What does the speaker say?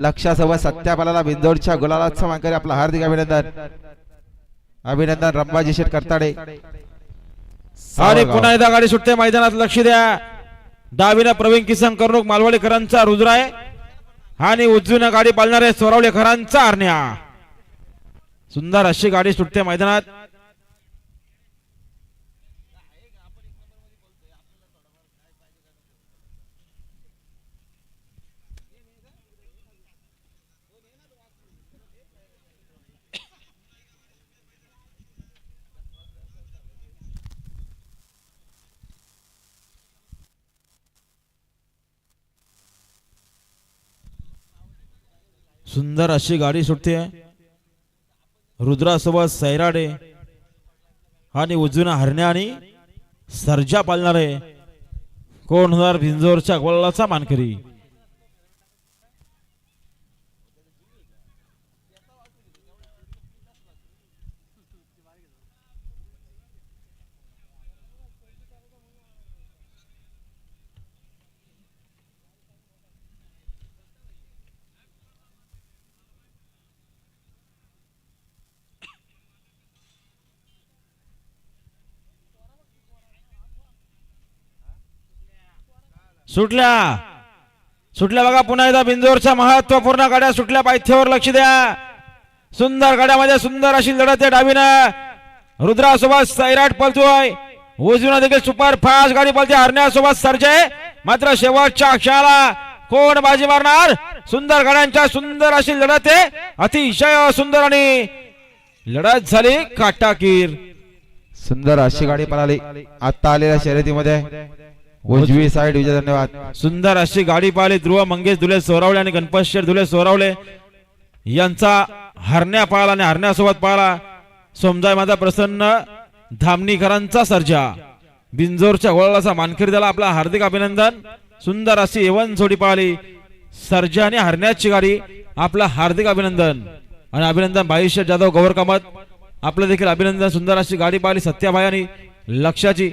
लक्षासोबत सत्यापाला बिंदोडच्या गुलालाचा मानकरी आपला हार्दिक अभिनंदन. अभिनंदन रंबाजी शेठ करताडे. आणि पुन्हा एकदा गाडी सुटते मैदानात. लक्ष द्या. डावीनं प्रवीण किसन कर्णूक मालवणीकरांचा रुद्र आहे आणि उजवीनं गाडी पालणारे सोरावळेकरांचा हरण्या. सुंदर अशी गाडी सुटते मैदानात. सुंदर अशी गाडी सुटते. रुद्रासोबत सैराडे आणि उजवीनं हरण्या आणि सर्जा पालणारे. कोण होणार भिंजोरच्या गोलाचा मानकरी. सुटल्या सुटल्या बघा. पुन्हा एकदा बिंजोरच्या महत्वपूर्ण गाड्या सुटल्या. पायथ्यावर लक्ष द्या. सुंदर गाड्यामध्ये सुंदर अशी लढत आहे. डावीनं रुद्रासोबत सैराट पळतोय. उजवीनं देखील सुपर फास्ट गाडी पळते. हरण्यासोबत सर्जय. मात्र शेवटच्या क्षणाला कोण बाजी मारणार. सुंदर गाड्यांच्या सुंदर अशी लढत आहे. अतिशय सुंदर आणि लढत झाली काटाकीर. सुंदर अशी गाडी पळाली आता आलेल्या शर्यतीमध्ये. उजवी साइड विजय. धन्यवाद. सुंदर अशी गाडी पाहिली. ध्रुव मंगेश धुले सोरावळे आणि गणपत शेठ धुले सोरावळे यांचा हरण्या पाहिला आणि हरण्यासोबत पाहिला सोमजाय माझा प्रसन्न धामणीकरांचा सर्जा. बिंजोरच्या गोळाचा मानकरी त्याला आपला हार्दिक अभिनंदन. सुंदर अशी एवन जोडी पाहिली. सर्जा आणि हरण्याची गाडी आपला हार्दिक अभिनंदन. आणि अभिनंदन भाईशेठ जाधव गौर कामत आपलं देखील अभिनंदन. सुंदर अशी गाडी पाहिली सत्याबाई आणि लक्षाची.